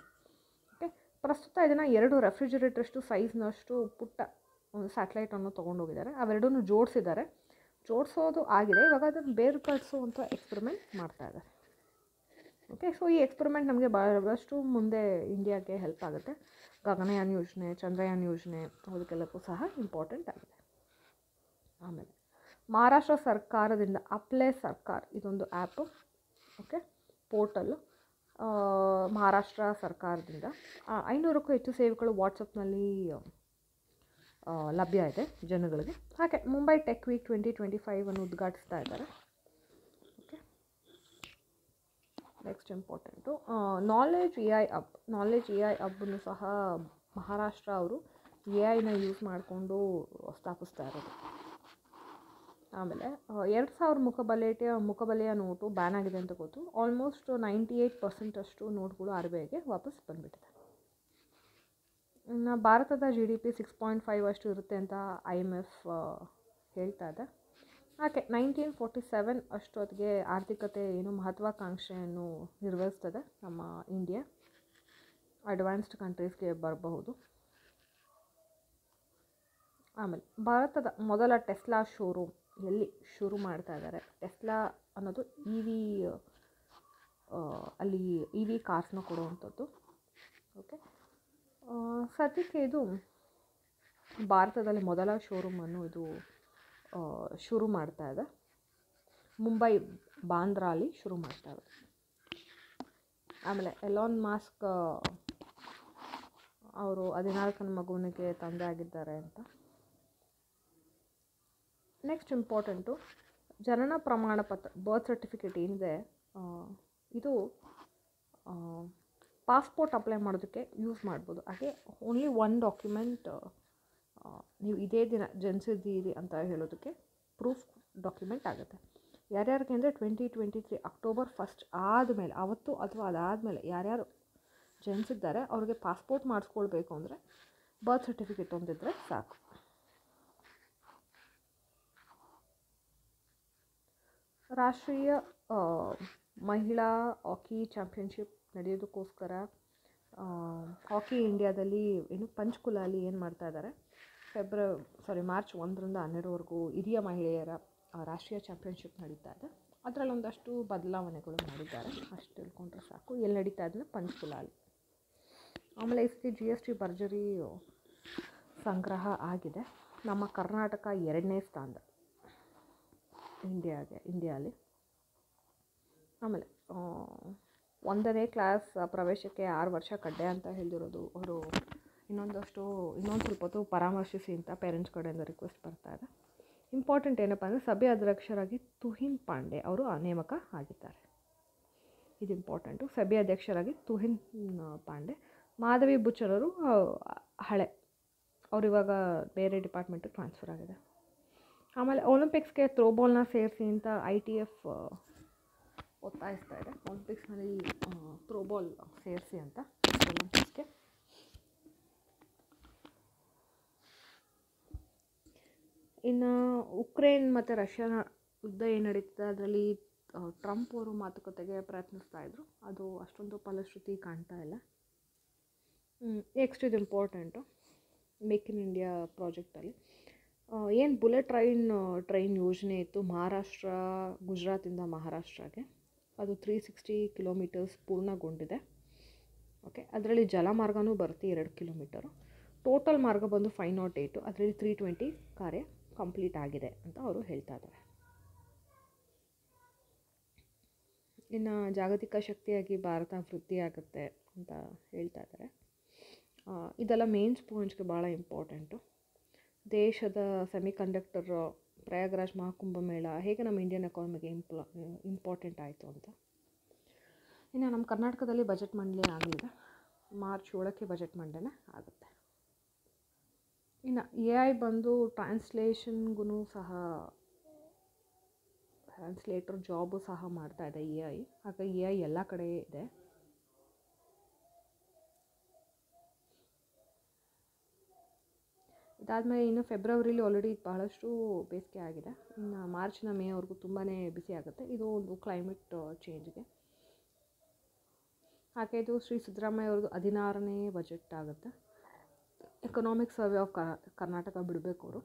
ಓಕೆ, ಪ್ರಸ್ತುತ ಇದನ್ನು 2 ರೆಫ್ರಿಜರೇಟರ್ಷ್ಟು ಸೈಜ್ನಷ್ಟು ಪುಟ್ಟ ಒಂದು ಸ್ಯಾಟಲೈಟನ್ನು ತೊಗೊಂಡೋಗಿದ್ದಾರೆ. ಅವೆರಡನ್ನೂ ಜೋಡಿಸಿದ್ದಾರೆ, ಜೋಡಿಸೋದು ಆಗಿದೆ. ಇವಾಗ ಅದನ್ನು ಬೇರ್ಪಡಿಸುವಂಥ ಎಕ್ಸ್ಪೆರಿಮೆಂಟ್ ಮಾಡ್ತಾಯಿದ್ದಾರೆ. ಓಕೆ, ಸೊ ಈ ಎಕ್ಸ್ಪೆರಿಮೆಂಟ್ ನಮಗೆ ಭಾಳಷ್ಟು ಮುಂದೆ ಇಂಡಿಯಾಗೆ ಹೆಲ್ಪ್ ಆಗುತ್ತೆ. ಗಗನಯಾನ್ ಯೋಜನೆ, ಚಂದ್ರಯಾನ್ ಯೋಜನೆ ಅದಕ್ಕೆಲ್ಲಕ್ಕೂ ಸಹ ಇಂಪಾರ್ಟೆಂಟ್ ಆಗಿದೆ. ಆಮೇಲೆ ಮಹಾರಾಷ್ಟ್ರ ಸರ್ಕಾರದಿಂದ ಅಪ್ಲೈ ಸರ್ಕಾರ ಇದೊಂದು ಆ್ಯಪು, ಓಕೆ, ಪೋರ್ಟಲ್ಲು. ಮಹಾರಾಷ್ಟ್ರ ಸರ್ಕಾರದಿಂದ 500ಕ್ಕೂ ಹೆಚ್ಚು ಸೇವೆಗಳು ವಾಟ್ಸಪ್ನಲ್ಲಿ ಲಭ್ಯ ಇದೆ ಜನಗಳಿಗೆ. ಹಾಗೆ ಮುಂಬೈ ಟೆಕ್ ವೀಕ್ 2025 ಅನ್ನು ಉದ್ಘಾಟಿಸ್ತಾ ಇದ್ದಾರೆ. Okay, next important knowledge AI ಹಬ್ಬನ್ನು ಸಹ ಮಹಾರಾಷ್ಟ್ರ ಅವರು AI ಯೂಸ್ ಮಾಡಿಕೊಂಡು ಸ್ಥಾಪಿಸ್ತಾ ಇರೋದು. ಆಮೇಲೆ 2000 ಮುಖಬಲೆಯ ನೋಟು ಬ್ಯಾನ್ ಆಗಿದೆ ಅಂತ ಗೊತ್ತು. ಆಲ್ಮೋಸ್ಟ್ 98% ಅಷ್ಟು ನೋಟ್ಗಳು RBIಗೆ ವಾಪಸ್ ಬಂದುಬಿಟ್ಟಿದೆ. ಇನ್ನು ಭಾರತದ GDP 6.5 ಅಷ್ಟು ಇರುತ್ತೆ ಅಂತ IMF ಹೇಳ್ತಾ ಇದೆ. ಹಾಗೆ 1947 ಅಷ್ಟೊತ್ತಿಗೆ ಆರ್ಥಿಕತೆ ಏನು ಮಹತ್ವಾಕಾಂಕ್ಷೆಯನ್ನು ನಿರ್ವಹಿಸ್ತದೆ ನಮ್ಮ ಇಂಡಿಯಾ. ಅಡ್ವಾನ್ಸ್ಡ್ ಕಂಟ್ರೀಸ್ಗೆ ಬರಬಹುದು. ಆಮೇಲೆ ಭಾರತದ ಮೊದಲ ಟೆಸ್ಲಾ ಶೋರೂಮ್ ಎಲ್ಲಿ ಶುರು ಮಾಡ್ತಾ ಇದ್ದಾರೆ? ಟೆಸ್ಲಾ ಅನ್ನೋದು ಅಲ್ಲಿ EV ಕಾರ್ಸ್ನ ಕೊಡುವಂಥದ್ದು. ಓಕೆ, ಸದ್ಯಕ್ಕೆ ಇದು ಭಾರತದಲ್ಲಿ ಮೊದಲ ಶೋರೂಮನ್ನು ಇದು ಶುರು ಮಾಡ್ತಾ ಇದೆ. ಮುಂಬೈ ಬಾಂದ್ರಾ ಅಲ್ಲಿ ಶುರು ಮಾಡ್ತಾ ಇದೆ. ಆಮೇಲೆ ಎಲಾನ್ ಮಾಸ್ಕ್ ಅವರು 14ನೇ ಮಗುವಿಗೆ ತಂದೆ ಆಗಿದ್ದಾರೆ ಅಂತ. ನೆಕ್ಸ್ಟ್ ಇಂಪಾರ್ಟೆಂಟು ಜನನ ಪ್ರಮಾಣ ಪತ್ರ, ಬರ್ತ್ ಸರ್ಟಿಫಿಕೇಟ್ ಏನಿದೆ ಇದು ಪಾಸ್ಪೋರ್ಟ್ ಅಪ್ಲೈ ಮಾಡೋದಕ್ಕೆ ಯೂಸ್ ಮಾಡ್ಬೋದು. ಹಾಗೆ ಓನ್ಲಿ 1 ಡಾಕ್ಯುಮೆಂಟ್ ನೀವು ಇದೇ ದಿನ ಜನಿಸಿದ್ದೀರಿ ಅಂತ ಹೇಳೋದಕ್ಕೆ ಪ್ರೂಫ್ ಡಾಕ್ಯುಮೆಂಟ್ ಆಗುತ್ತೆ. ಯಾರ್ಯಾರಿಗೆ ಅಂದರೆ 2023 ಅಕ್ಟೋಬರ್ 1 ಆದಮೇಲೆ, ಅವತ್ತು ಅಥವಾ ಅದಾದಮೇಲೆ ಯಾರ್ಯಾರು ಜನಿಸಿದ್ದಾರೆ ಅವ್ರಿಗೆ ಪಾಸ್ಪೋರ್ಟ್ ಮಾಡಿಸ್ಕೊಳ್ಬೇಕು ಅಂದರೆ ಬರ್ತ್ ಸರ್ಟಿಫಿಕೇಟ್ ಹೊಂದಿದ್ರೆ ಸಾಕು. ರಾಷ್ಟ್ರೀಯ ಮಹಿಳಾ ಹಾಕಿ ಚಾಂಪಿಯನ್ಶಿಪ್ ನಡೆಯೋದಕ್ಕೋಸ್ಕರ ಹಾಕಿ ಇಂಡಿಯಾದಲ್ಲಿ ಪಂಚ್ಕುಲಾಲಿ ಏನು ಮಾಡ್ತಾ ಇದ್ದಾರೆ, ಮಾರ್ಚ್ 1ರಿಂದ 12ವರೆಗೂ ಹಿರಿಯ ಮಹಿಳೆಯರ ರಾಷ್ಟ್ರೀಯ ಚಾಂಪಿಯನ್ಶಿಪ್ ನಡೀತಾ ಇದೆ. ಅದರಲ್ಲಿ ಒಂದಷ್ಟು ಬದಲಾವಣೆಗಳು ಮಾಡಿದ್ದಾರೆ, ಅಷ್ಟು ತಿಳ್ಕೊಂಡ್ರೆ ಸಾಕು. ಎಲ್ಲಿ ನಡೀತಾ ಇದೆ? ಪಂಚ್ಕುಲಾಲಿ. ಆಮೇಲೆ ಈ ಸತಿ GST ಭರ್ಜರಿ ಸಂಗ್ರಹ ಆಗಿದೆ. ನಮ್ಮ ಕರ್ನಾಟಕ 2ನೇ ಸ್ಥಾನದ ಇಂಡಿಯಾಲಿ. ಆಮೇಲೆ 1ನೇ ಕ್ಲಾಸ್ ಪ್ರವೇಶಕ್ಕೆ 6 ವರ್ಷ ಕಡ್ಡಾಯ ಅಂತ ಹೇಳಿರೋದು ಅವರು ಇನ್ನೊಂದು ಸ್ವಲ್ಪ ಹೊತ್ತು ಪರಾಮರ್ಶಿಸಿ ಅಂತ ಪೇರೆಂಟ್ಸ್ ಕಡೆಯಿಂದ ರಿಕ್ವೆಸ್ಟ್ ಬರ್ತಾ ಇದೆ. ಇಂಪಾರ್ಟೆಂಟ್ ಏನಪ್ಪ ಅಂದರೆ ಸಭೆ ಅಧ್ಯಕ್ಷರಾಗಿ ತುಹಿನ್ ಪಾಂಡೆ ಅವರು ನೇಮಕ ಆಗಿದ್ದಾರೆ. ಇದು ಇಂಪಾರ್ಟೆಂಟು. ಸಭೆ ಅಧ್ಯಕ್ಷರಾಗಿ ತುಹಿನ್ ಪಾಂಡೆ. ಮಾಧವಿ ಬುಚ್ಚರವರು ಹಳೆ, ಅವರು ಇವಾಗ ಬೇರೆ ಡಿಪಾರ್ಟ್ಮೆಂಟಿಗೆ ಟ್ರಾನ್ಸ್ಫರ್ ಆಗಿದೆ. ಆಮೇಲೆ ಒಲಿಂಪಿಕ್ಸ್ಗೆ ಥ್ರೋಬಾಲ್ನ ಸೇರಿಸಿ ಅಂತ ITF ಒತ್ತಾಯಿಸ್ತಾ ಇದೆ ಒಲಿಂಪಿಕ್ಸ್ನಲ್ಲಿ ಥ್ರೋಬಾಲ್ ಸೇರಿಸಿ ಅಂತ ಒಲಿಂಪಿಕ್ಸ್ಗೆ. ಇನ್ನು ಉಕ್ರೇನ್ ಮತ್ತು ರಷ್ಯಾ ಯುದ್ಧ ಏನು ನಡೀತದೆ ಅದರಲ್ಲಿ ಟ್ರಂಪ್ ಅವರು ಮಾತುಕತೆಗೆ ಪ್ರಯತ್ನಿಸ್ತಾ ಇದ್ರು. ಅದು ಅಷ್ಟೊಂದು ಫಲಶ್ರುತಿ ಕಾಣ್ತಾ ಇಲ್ಲ. ನೆಕ್ಸ್ಟ್ ಇದು ಇಂಪಾರ್ಟೆಂಟು, ಮೇಕ್ ಇನ್ ಇಂಡಿಯಾ ಪ್ರಾಜೆಕ್ಟಲ್ಲಿ ಏನು ಬುಲೆಟ್ ಟ್ರೈನ್ ಯೋಜನೆ ಇತ್ತು ಮಹಾರಾಷ್ಟ್ರ ಗುಜರಾತಿಂದ ಮಹಾರಾಷ್ಟ್ರಗೆ, ಅದು 360 ಕಿಲೋಮೀಟರ್ಸ್ ಪೂರ್ಣಗೊಂಡಿದೆ. ಓಕೆ, ಅದರಲ್ಲಿ ಜಲಮಾರ್ಗನೂ ಬರುತ್ತೆ 2 ಕಿಲೋಮೀಟರು. ಟೋಟಲ್ ಮಾರ್ಗ ಬಂದು 508, ಅದರಲ್ಲಿ 320 ಕಾರ್ಯ ಕಂಪ್ಲೀಟ್ ಆಗಿದೆ ಅಂತ ಅವರು ಹೇಳ್ತಾ ಇದ್ದಾರೆ. ಇನ್ನು ಜಾಗತಿಕ ಶಕ್ತಿಯಾಗಿ ಭಾರತ ವೃದ್ಧಿಯಾಗುತ್ತೆ ಅಂತ ಹೇಳ್ತಾ ಇದ್ದಾರೆ. ಇದೆಲ್ಲ ಮೇನ್ಸ್ ಪಾಯಿಂಟ್ಸ್ಗೆ ಭಾಳ ಇಂಪಾರ್ಟೆಂಟು. ದೇಶದ ಸೆಮಿಕಂಡಕ್ಟರ್ ಪ್ರಯಾಗ್ರಾಜ್ ಮಹಾಕುಂಭಮೇಳ ಹೇಗೆ ನಮ್ಮ ಇಂಡಿಯನ್ ಎಕಾನಮಿಗೆ ಇಂಪಾರ್ಟೆಂಟ್ ಆಯಿತು ಅಂತ. ಇನ್ನು ನಮ್ಮ ಕರ್ನಾಟಕದಲ್ಲಿ ಬಜೆಟ್ ಮಂಡನೆ ಆಗಲಿದೆ, ಮಾರ್ಚ್ 7ಕ್ಕೆ ಬಜೆಟ್ ಮಂಡನೆ ಆಗುತ್ತೆ. ಇನ್ನು AI ಬಂದು ಟ್ರಾನ್ಸ್ಲೇಷನ್ಗೂ ಸಹ ಟ್ರಾನ್ಸ್ಲೇಟರ್ ಜಾಬು ಸಹ ಮಾಡ್ತಾ ಇದೆ AI. ಹಾಗಾಗಿ AI ಎಲ್ಲ ಕಡೆ ಇದೆ. ಇದಾದಮೇಲೆ ಇನ್ನು ಫೆಬ್ರವರಿಲಿ ಆಲ್ರೆಡಿ ಬಹಳಷ್ಟು ಬೇಸಿಗೆ ಆಗಿದೆ. ಇನ್ನು ಮಾರ್ಚ್ನ ಮೇವರೆಗೂ ತುಂಬಾ ಬಿಸಿ ಆಗುತ್ತೆ. ಇದು ಒಂದು ಕ್ಲೈಮೇಟ್ ಚೇಂಜ್ಗೆ. ಹಾಗೆ ಇದು ಶ್ರೀ ಸಿದ್ದರಾಮಯ್ಯ ಅವ್ರದ್ದು 16ನೇ ಬಜೆಟ್ ಆಗುತ್ತೆ. ಎಕನಾಮಿಕ್ ಸರ್ವೆ ಆಫ್ ಕರ್ನಾಟಕ ಬಿಡಬೇಕು ಅವರು.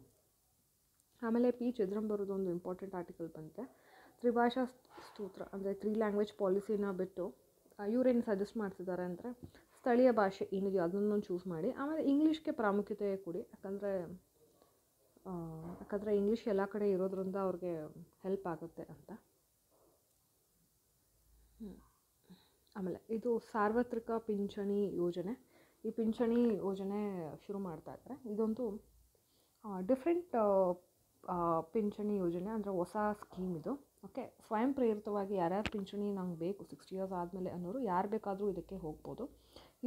ಆಮೇಲೆ P. ಚಿದಂಬರದ್ದು ಒಂದು ಇಂಪಾರ್ಟೆಂಟ್ ಆರ್ಟಿಕಲ್ ಬಂತೆ, ತ್ರಿಭಾಷಾ ಸ್ತೋತ್ರ ಅಂದರೆ 3 ಲ್ಯಾಂಗ್ವೇಜ್ ಪಾಲಿಸಿನ ಬಿಟ್ಟು ಇವರೇನು ಸಜೆಸ್ಟ್ ಮಾಡ್ತಿದ್ದಾರೆ ಅಂದರೆ ಸ್ಥಳೀಯ ಭಾಷೆ ಏನಿದೆಯೋ ಅದನ್ನು ಚೂಸ್ ಮಾಡಿ, ಆಮೇಲೆ ಇಂಗ್ಲೀಷ್ಗೆ ಪ್ರಾಮುಖ್ಯತೆ ಕೊಡಿ. ಯಾಕಂದರೆ ಇಂಗ್ಲೀಷ್ ಎಲ್ಲ ಕಡೆ ಇರೋದ್ರಿಂದ ಅವ್ರಿಗೆ ಹೆಲ್ಪ್ ಆಗುತ್ತೆ ಅಂತ. ಆಮೇಲೆ ಇದು ಸಾರ್ವತ್ರಿಕ ಪಿಂಚಣಿ ಯೋಜನೆ. ಈ ಪಿಂಚಣಿ ಯೋಜನೆ ಶುರು ಮಾಡ್ತಾ ಇದ್ದಾರೆ. ಇದೊಂದು ಡಿಫ್ರೆಂಟ್ ಪಿಂಚಣಿ ಯೋಜನೆ, ಅಂದರೆ ಹೊಸ ಸ್ಕೀಮ್ ಇದು. ಓಕೆ, ಸ್ವಯಂ ಪ್ರೇರಿತವಾಗಿ ಯಾರ್ಯಾರು ಪಿಂಚಣಿ ನಂಗೆ ಬೇಕು 60 ಇಯರ್ಸ್ ಆದಮೇಲೆ ಅನ್ನೋರು ಯಾರು ಬೇಕಾದರೂ ಇದಕ್ಕೆ ಹೋಗ್ಬೋದು.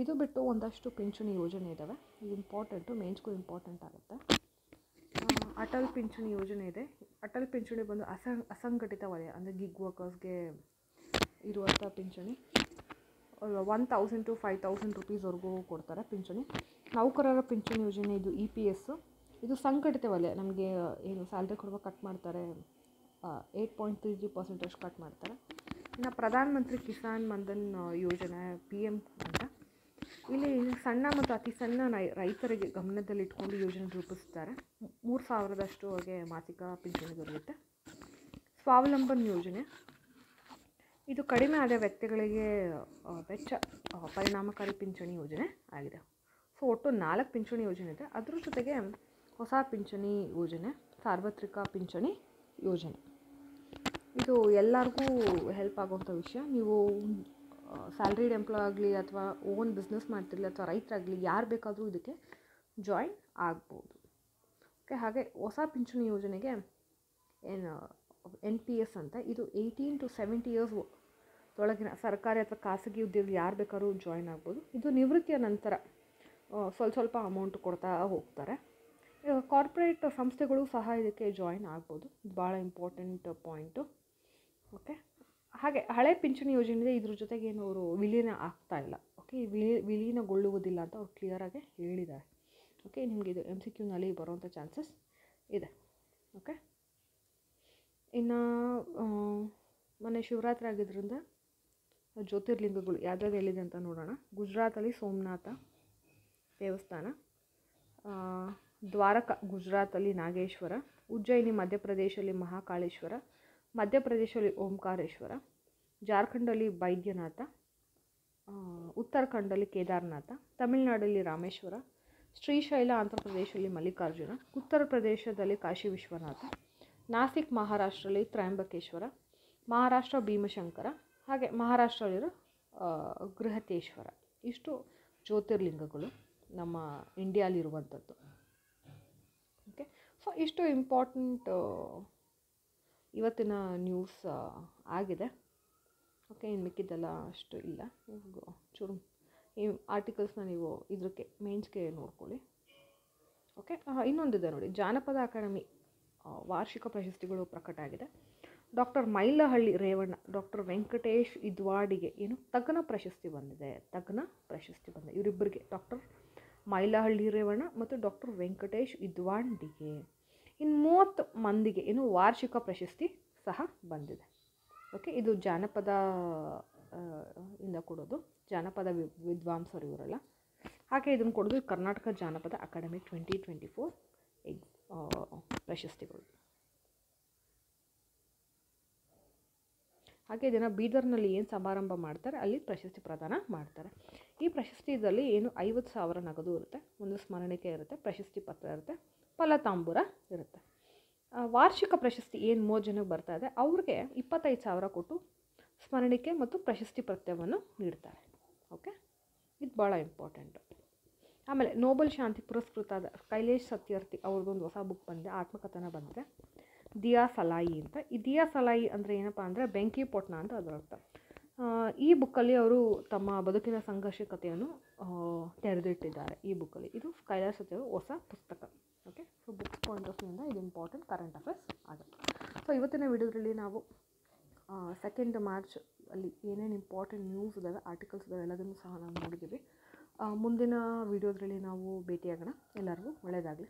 ಇದು ಬಿಟ್ಟು ಒಂದಷ್ಟು ಪಿಂಚಣಿ ಯೋಜನೆ ಇದ್ದಾವೆ. ಇದು ಇಂಪಾರ್ಟೆಂಟು, ಮೇನ್ಸ್ಗೂ ಇಂಪಾರ್ಟೆಂಟ್ ಆಗುತ್ತೆ. ಅಟಲ್ ಪಿಂಚಣಿ ಯೋಜನೆ ಇದೆ. ಅಟಲ್ ಪಿಂಚಣಿ ಬಂದು ಅಸಂಘಟಿತ ವಲಯ ಅಂದರೆ ಗಿಗ್ ವರ್ಕರ್ಸ್ಗೆ ಇರುವಂಥ ಪಿಂಚಣಿ. 1000 to 5000 ರುಪೀಸ್ವರೆಗೂ ಕೊಡ್ತಾರೆ ಪಿಂಚಣಿ. ನೌಕರರ ಪಿಂಚಣಿ ಯೋಜನೆ ಇದು EPS. ಇದು ಸಂಘಟಿತ ವಲಯ, ನಮಗೆ ಏನು ಸ್ಯಾಲ್ರಿ ಕೊಡುವಾಗ ಕಟ್ ಮಾಡ್ತಾರೆ, 8.33% ಕಟ್ ಮಾಡ್ತಾರೆ. ಇನ್ನು ಪ್ರಧಾನ ಮಂತ್ರಿ ಕಿಸಾನ್ ಮನ್ಧನ್ ಯೋಜನೆ PM ಅಂತ. ಇಲ್ಲಿ ಸಣ್ಣ ಮತ್ತು ಅತಿ ಸಣ್ಣ ರೈತರಿಗೆ ಗಮನದಲ್ಲಿಟ್ಕೊಂಡು ಯೋಜನೆ ರೂಪಿಸ್ತಾರೆ. 3000ದಷ್ಟು ಅವ್ರಿಗೆ ಮಾಸಿಕ ಪಿಂಚಣಿ ದೊರೆಯುತ್ತೆ. ಸ್ವಾವಲಂಬನ್ ಯೋಜನೆ ಇದು ಕಡಿಮೆ ಆದ ವ್ಯಕ್ತಿಗಳಿಗೆ ವೆಚ್ಚ ಪರಿಣಾಮಕಾರಿ ಪಿಂಚಣಿ ಯೋಜನೆ ಆಗಿದೆ. ಸೊ ಒಟ್ಟು 4 ಪಿಂಚಣಿ ಯೋಜನೆ ಇದೆ. ಅದ್ರ ಜೊತೆಗೆ ಹೊಸ ಪಿಂಚಣಿ ಯೋಜನೆ, ಸಾರ್ವತ್ರಿಕ ಪಿಂಚಣಿ ಯೋಜನೆ. ಇದು ಎಲ್ಲರಿಗೂ ಹೆಲ್ಪ್ ಆಗುವಂಥ ವಿಷಯ. ನೀವು ಸ್ಯಾಲ್ರಿಡ್ ಎಂಪ್ಲಾಯ್ ಆಗಲಿ ಅಥವಾ ಓನ್ ಬಿಸ್ನೆಸ್ ಮಾಡ್ತಿರಲಿ ಅಥವಾ ರೈತರಾಗಲಿ ಯಾರು ಬೇಕಾದರೂ ಇದಕ್ಕೆ ಜಾಯಿನ್ ಆಗ್ಬೋದು. ಓಕೆ, ಹಾಗೆ ಹೊಸ ಪಿಂಚಣಿ ಯೋಜನೆಗೆ ಏನು NPS ಅಂತ, ಇದು 18 to 70 ಇಯರ್ಸ್ ಒಳಗಿನ ಸರ್ಕಾರಿ ಅಥವಾ ಖಾಸಗಿ ಉದ್ಯೋಗ ಯಾರು ಬೇಕಾದ್ರೂ ಜಾಯಿನ್ ಆಗ್ಬೋದು. ಇದು ನಿವೃತ್ತಿಯ ನಂತರ ಸ್ವಲ್ಪ ಅಮೌಂಟ್ ಕೊಡ್ತಾ ಹೋಗ್ತಾರೆ. ಕಾರ್ಪೊರೇಟ್ ಸಂಸ್ಥೆಗಳು ಸಹ ಇದಕ್ಕೆ ಜಾಯಿನ್ ಆಗ್ಬೋದು. ಇದು ಭಾಳ ಇಂಪಾರ್ಟೆಂಟ್ ಪಾಯಿಂಟು. ಓಕೆ, ಹಾಗೆ ಹಳೆ ಪಿಂಚಣಿ ಯೋಜನೆ ಇದೆ, ಇದ್ರ ಜೊತೆಗೆ ಏನು ಅವರು ವಿಲೀನ ಆಗ್ತಾ ಇಲ್ಲ. ಓಕೆ, ವಿಲೀನಗೊಳ್ಳುವುದಿಲ್ಲ ಅಂತ ಅವ್ರು ಕ್ಲಿಯರಾಗಿ ಹೇಳಿದ್ದಾರೆ. ಓಕೆ, ನಿಮಗೆ ಇದು MCQನಲ್ಲಿ ಬರುವಂಥ ಚಾನ್ಸಸ್ ಇದೆ. ಓಕೆ, ಇನ್ನು ಮೊನ್ನೆ ಶಿವರಾತ್ರಿ ಆಗಿದ್ದರಿಂದ ಜ್ಯೋತಿರ್ಲಿಂಗಗಳು ಯಾವ್ದಾದ್ರು ಎಲ್ಲಿದೆ ಅಂತ ನೋಡೋಣ. ಗುಜರಾತಲ್ಲಿ ಸೋಮನಾಥ ದೇವಸ್ಥಾನ, ದ್ವಾರಕಾ ಗುಜರಾತಲ್ಲಿ ನಾಗೇಶ್ವರ, ಉಜ್ಜಯಿನಿ ಮಧ್ಯಪ್ರದೇಶಲ್ಲಿ ಮಹಾಕಾಳೇಶ್ವರ, ಮಧ್ಯಪ್ರದೇಶದಲ್ಲಿ ಓಂಕಾರೇಶ್ವರ, ಜಾರ್ಖಂಡಲ್ಲಿ ಬೈದ್ಯನಾಥ, ಉತ್ತರಾಖಂಡಲ್ಲಿ ಕೇದಾರನಾಥ, ತಮಿಳುನಾಡಲ್ಲಿ ರಾಮೇಶ್ವರ, ಶ್ರೀಶೈಲ ಆಂಧ್ರ ಪ್ರದೇಶದಲ್ಲಿ ಮಲ್ಲಿಕಾರ್ಜುನ, ಉತ್ತರ ಪ್ರದೇಶದಲ್ಲಿ ಕಾಶಿ ವಿಶ್ವನಾಥ, ನಾಸಿಕ್ ಮಹಾರಾಷ್ಟ್ರದಲ್ಲಿ ತ್ರಯಂಬಕೇಶ್ವರ, ಮಹಾರಾಷ್ಟ್ರ ಭೀಮಶಂಕರ, ಹಾಗೆ ಮಹಾರಾಷ್ಟ್ರದಲ್ಲಿರೋ ಗೃಹತೇಶ್ವರ. ಇಷ್ಟು ಜ್ಯೋತಿರ್ಲಿಂಗಗಳು ನಮ್ಮ ಇಂಡಿಯಾಲಿರುವಂಥದ್ದು. ಓಕೆ, ಸೊ ಇಷ್ಟು ಇಂಪಾರ್ಟೆಂಟ್ ಇವತ್ತಿನ ನ್ಯೂಸ್ ಆಗಿದೆ. ಓಕೆ, ಇನ್ನು ಮಿಕ್ಕಿದ್ದೆಲ್ಲ ಅಷ್ಟು ಇಲ್ಲ. ಚೂರು ಈ ಆರ್ಟಿಕಲ್ಸ್ನ ನೀವು ಇದಕ್ಕೆ ಮೇನ್ಸ್ಗೆ ನೋಡ್ಕೊಳ್ಳಿ. ಓಕೆ, ಇನ್ನೊಂದಿದೆ ನೋಡಿ, ಜಾನಪದ ಅಕಾಡೆಮಿ ವಾರ್ಷಿಕ ಪ್ರಶಸ್ತಿಗಳು ಪ್ರಕಟ ಆಗಿದೆ. ಡಾಕ್ಟರ್ ಮೈಲಹಳ್ಳಿ ರೇವಣ್ಣ, ಡಾಕ್ಟರ್ ವೆಂಕಟೇಶ್ ಇದ್ವಾಡಿಗೆ ಏನು ತಜ್ಞ ಪ್ರಶಸ್ತಿ ಬಂದಿದೆ. ತಜ್ಞ ಪ್ರಶಸ್ತಿ ಬಂದಿದೆ ಇವರಿಬ್ಬರಿಗೆ, ಡಾಕ್ಟರ್ ಮೈಲಹಳ್ಳಿ ರೇವಣ್ಣ ಮತ್ತು ಡಾಕ್ಟರ್ ವೆಂಕಟೇಶ್ ಇದ್ವಾಡಿಗೆ. ಇನ್ನು 30 ಮಂದಿಗೆ ಏನು ವಾರ್ಷಿಕ ಪ್ರಶಸ್ತಿ ಸಹ ಬಂದಿದೆ. ಓಕೆ, ಇದು ಜಾನಪದ ಇಂದ ಕೊಡೋದು, ಜಾನಪದ ವಿದ್ವಾಂಸರು ಇವರೆಲ್ಲ. ಹಾಗೆ ಇದನ್ನು ಕೊಡೋದು ಕರ್ನಾಟಕ ಜಾನಪದ ಅಕಾಡೆಮಿ 2024 ಪ್ರಶಸ್ತಿಗಳು. ಹಾಗೆ ಇದನ್ನು ಬೀದರ್ನಲ್ಲಿ ಏನು ಸಮಾರಂಭ ಮಾಡ್ತಾರೆ ಅಲ್ಲಿ ಪ್ರಶಸ್ತಿ ಪ್ರದಾನ ಮಾಡ್ತಾರೆ. ಈ ಪ್ರಶಸ್ತಿಯಲ್ಲಿ ಏನು 50,000 ನಗದು ಇರುತ್ತೆ, ಒಂದು ಸ್ಮರಣಿಕೆ ಇರುತ್ತೆ, ಪ್ರಶಸ್ತಿ ಪತ್ರ ಇರುತ್ತೆ, ಫಲತಾಂಬೂರ ಇರುತ್ತೆ. ವಾರ್ಷಿಕ ಪ್ರಶಸ್ತಿ ಏನು 3 ಜನಕ್ಕೆ ಬರ್ತಾ ಇದೆ ಅವ್ರಿಗೆ 25,000 ಕೊಟ್ಟು ಸ್ಮರಣಿಕೆ ಮತ್ತು ಪ್ರಶಸ್ತಿ ಪತ್ರವನ್ನು ನೀಡ್ತಾರೆ. ಓಕೆ, ಇದು ಭಾಳ ಇಂಪಾರ್ಟೆಂಟು. ಆಮೇಲೆ ನೋಬೆಲ್ ಶಾಂತಿ ಪುರಸ್ಕೃತದ ಕೈಲೇಶ್ ಸತ್ಯಾರ್ಥಿ ಅವ್ರದ್ದೊಂದು ಹೊಸ ಬುಕ್ ಬಂದಿದೆ, ಆತ್ಮಕಥನ ಬಂದಿದೆ, ದಿಯಾ ಸಲಾಯಿ ಅಂತ. ಈ ದಿಯಾ ಸಲಾಯಿ ಅಂದರೆ ಏನಪ್ಪ ಅಂದರೆ ಬೆಂಕಿ ಪೊಟ್ನ ಅಂತ ಅದರ ಅರ್ಥ. ಈ ಬುಕ್ಕಲ್ಲಿ ಅವರು ತಮ್ಮ ಬದುಕಿನ ಸಂಘರ್ಷ ಕಥೆಯನ್ನು ತೆರೆದಿಟ್ಟಿದ್ದಾರೆ ಈ ಬುಕ್ಕಲ್ಲಿ. ಇದು ಕೈಲಾಶ್ ಸತ್ಯಾರ್ಥಿ ಹೊಸ ಪುಸ್ತಕ. Okay, so books point of ವ್ಯೂಯಿಂದ ಇದು ಇಂಪಾರ್ಟೆಂಟ್ ಕರೆಂಟ್ ಅಫೇರ್ಸ್ ಆಗುತ್ತೆ. ಸೊ ಇವತ್ತಿನ ವಿಡಿಯೋದಲ್ಲಿ ನಾವು 2 ಮಾರ್ಚ್ ಅಲ್ಲಿ ಏನೇನು ಇಂಪಾರ್ಟೆಂಟ್ ನ್ಯೂಸ್ ಇದ್ದಾವೆ, ಆರ್ಟಿಕಲ್ಸ್ ಇದ್ದಾವೆ ಎಲ್ಲದನ್ನು ಸಹ ನಾವು ನೋಡಿದ್ದೀವಿ. ಮುಂದಿನ ವಿಡಿಯೋದಲ್ಲಿ ನಾವು ಭೇಟಿಯಾಗೋಣ. ಎಲ್ಲರಿಗೂ ಒಳ್ಳೆಯದಾಗಲಿ.